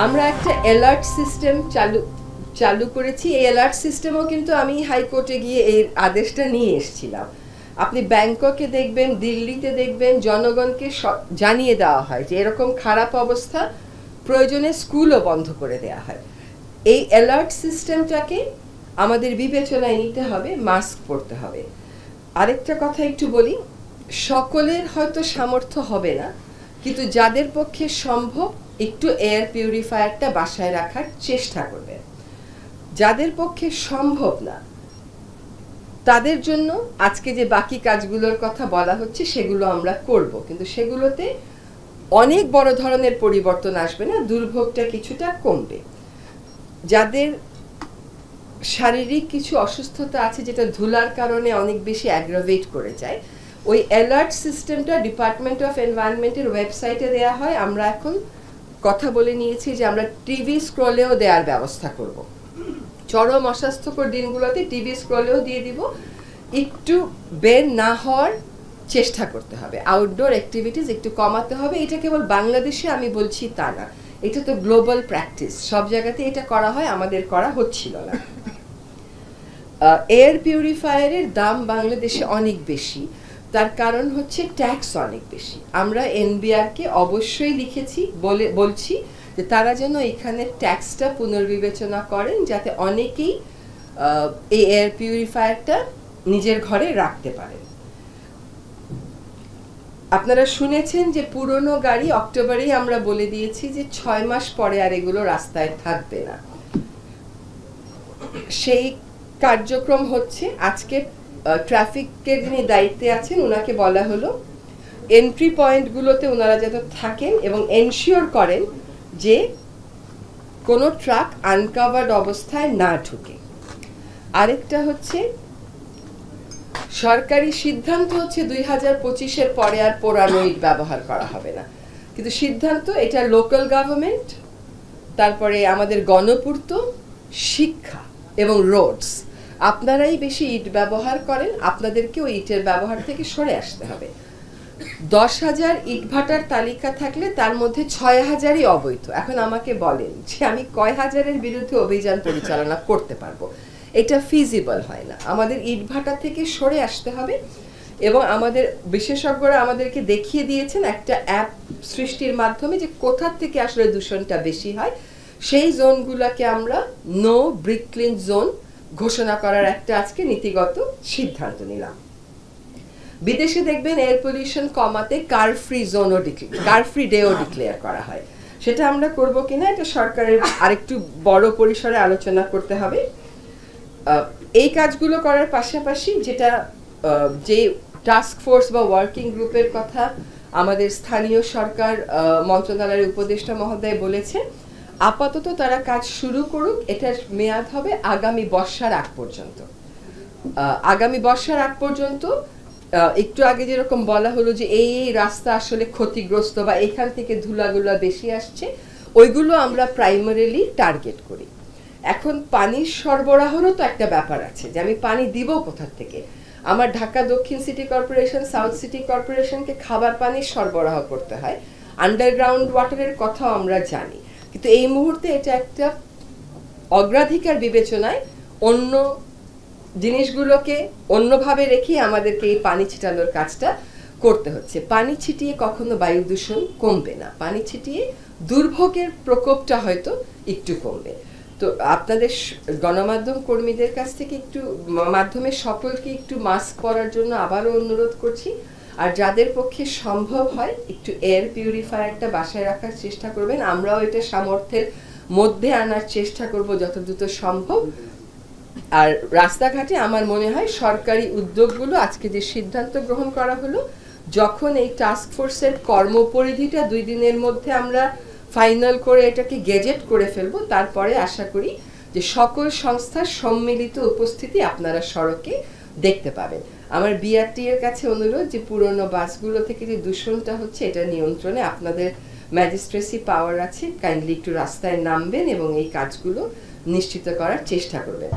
আমরা একটা alert system চালু করেছি। এই অ্যালার্ট সিস্টেমও কিন্তু আমি হাইকোর্টে গিয়ে এই আদেশটা নিয়ে এসেছিলাম। আপনি ব্যাংককে দেখবেন, দিল্লিতে দেখবেন, জনগণকে জানিয়ে দেওয়া হয় যে এরকম খারাপ অবস্থা, প্রয়োজনে স্কুলও বন্ধ করে দেওয়া হয়। এই অ্যালার্ট সিস্টেমটাকে আমাদের বিবেচনায় নিতে হবে, মাস্ক পরতে হবে। আরেকটা কথা একটু বলি, সকলের হয়তো সামর্থ্য হবে না, কিন্তু যাদের পক্ষে সম্ভব একটু এয়ার পিউরিফায়ারটা বাসায় রাখার চেষ্টা করবে। যাদের পক্ষে সম্ভব না তাদের জন্য আজকে যে বাকি কাজগুলোর কথা বলা হচ্ছে সেগুলো আমরা করব, কিন্তু সেগুলোতে অনেক বড় ধরনের পরিবর্তন আসবে না, দুর্ভোগটা কিছুটা কমবে। যাদের শারীরিক কিছু অসুস্থতা আছে যেটা ধুলার কারণে অনেক বেশি অ্যাগ্রাভেট করে যায়, ওই অ্যালার্ট সিস্টেমটা ডিপার্টমেন্ট অফ এনভায়রনমেন্টের ওয়েবসাইটে দেওয়া হয়। আমরা এখন কথা বলে নিয়েছি যে আমরা টিভি স্ক্রলেও দেওয়ার ব্যবস্থা করব। চরম অস্বাস্থ্যকর দিনগুলোতে টিভি স্ক্রলেও দিয়ে দিব। একটু বের না হওয়ার চেষ্টা করতে হবে, আউটডোর অ্যাক্টিভিটিস একটু কমাতে হবে। এটা কেবল বাংলাদেশে আমি বলছি তা না, এটা তো গ্লোবাল প্র্যাকটিস, সব জায়গাতে এটা করা হয়, আমাদের করা হচ্ছিল না। এয়ার পিউরিফায়ারের দাম বাংলাদেশে অনেক বেশি, তার কারণ হচ্ছে ট্যাক্স অনেক বেশি। আমরা এনবিআরকে অবশ্যই লিখেছি, বলছি যে তারা যেন এখানে ট্যাক্সটা পুনর্বিবেচনা করেন, যাতে অনেকেই এই এয়ার পিউরিফায়ারটা নিজের ঘরে রাখতে পারেন। আপনারা শুনেছেন যে পুরনো গাড়ি অক্টোবরেই আমরা বলে দিয়েছি যে 6 মাস পরে আর এগুলো রাস্তায় থাকবে না। সেই কার্যক্রম হচ্ছে। আজকে ট্রাফিকের যিনি দায়িত্বে আছেন ওনাকে বলা হলো এন্ট্রি পয়েন্টগুলোতে ওনারা যাতে থাকেন এবং এনশিওর করেন যে কোনো ট্রাক আনকাভার্ড অবস্থায় না ঢুকে। আরেকটা হচ্ছে সরকারি সিদ্ধান্ত হচ্ছে 2025-এর পরে আর পোড়ানো ইট ব্যবহার করা হবে না, কিন্তু সিদ্ধান্ত এটা লোকাল গভর্নমেন্ট, তারপরে আমাদের গণপূর্ত, শিক্ষা এবং রোডস, আপনারাই বেশি ইট ব্যবহার করেন, আপনাদেরকে ওই ইটের ব্যবহার থেকে সরে আসতে হবে। 10,000 ইট ভাটার তালিকা থাকলে তার মধ্যে 6,000ই অবৈধ। এখন আমাকে বলেন যে আমি কয় হাজারের বিরুদ্ধে অভিযান পরিচালনা করতে পারবো? এটা ফিজিবল হয় না। আমাদের ইট ভাটা থেকে সরে আসতে হবে এবং আমাদের বিশেষজ্ঞরা আমাদেরকে দেখিয়ে দিয়েছেন একটা অ্যাপ সৃষ্টির মাধ্যমে যে কোথা থেকে আসলে দূষণটা বেশি হয়। সেই জোনগুলোকে আমরা নো ব্রিক ক্লিন জোন ঘোষণা করার একটা আজকে নীতিগত সিদ্ধান্ত নিলাম। বিদেশে দেখবেন এয়ার পলিউশন কমাতে কার ফ্রি জোনও কার ফ্রি ডেও ডিক্লেয়ার করা হয়। সেটা আমরা করব কিনা এটা সরকারের আরেকটু বড় পরিসরে আলোচনা করতে হবে। এই কাজগুলো করার পাশাপাশি যেটা যে টাস্ক ফোর্স বা ওয়ার্কিং গ্রুপের কথা আমাদের স্থানীয় সরকার মন্ত্রণালয়ের উপদেষ্টা মহোদয় বলেছেন, আপাতত তারা কাজ শুরু করুক। এটার মেয়াদ হবে আগামী বর্ষার আগ পর্যন্ত। আগামী বর্ষার আগ পর্যন্ত একটু আগে যেরকম বলা হলো যে এই রাস্তা আসলে ক্ষতিগ্রস্ত বা এখান থেকে ধুলাগুলা বেশি আসছে, ওইগুলো আমরা প্রাইমারিলি টার্গেট করি। এখন পানির সরবরাহেরও তো একটা ব্যাপার আছে যে আমি পানি দিব কোথা থেকে। আমার ঢাকা দক্ষিণ সিটি কর্পোরেশন, সাউথ সিটি কর্পোরেশনকে খাবার পানির সরবরাহ করতে হয়, আন্ডারগ্রাউন্ড ওয়াটারের কথাও আমরা জানি, কিন্তু এই মুহূর্তে এটা একটা অগ্রাধিকার বিবেচনায় অন্য জিনিসগুলোকে অন্যভাবে রেখে আমাদেরকে এই পানি ছিটানোর কাজটা করতে হচ্ছে। পানি ছিটিয়ে কখনো বায়ু দূষণ কমবে না, পানি ছিটিয়ে দুর্ভোগের প্রকোপটা হয়তো একটু কমবে। তো আপনাদের গণমাধ্যম কর্মীদের কাছ থেকে একটু মাধ্যমে সকলকে একটু মাস্ক পরার জন্য আবারও অনুরোধ করছি। আর যাদের পক্ষে সম্ভব হয় একটু এয়ার পিউরিফায়ারটা বাসায় রাখার চেষ্টা করবেন। আমরাও এটা সামর্থ্যের মধ্যে আনার চেষ্টা করব যত দ্রুত সম্ভব। আর রাস্তাঘাটে আমার মনে হয় সরকারি উদ্যোগগুলো আজকে যে সিদ্ধান্ত গ্রহণ করা হলো, যখন এই টাস্ক ফোর্সের কর্মপরিধিটা 2 দিনের মধ্যে আমরা ফাইনাল করে এটাকে গেজেট করে ফেলবো, তারপরে আশা করি যে সকল সংস্থার সম্মিলিত উপস্থিতি আপনারা সড়কে দেখতে পাবেন। আমার বিআরটি এর কাছে অনুরোধ যে পুরনো বাসগুলো থেকে যে দূষণটা হচ্ছে এটা নিয়ন্ত্রণে আপনাদের ম্যাজিস্ট্রেসি পাওয়ার আছে, কাইন্ডলি একটু রাস্তায় নামবেন এবং এই কাজগুলো নিশ্চিত করার চেষ্টা করবেন।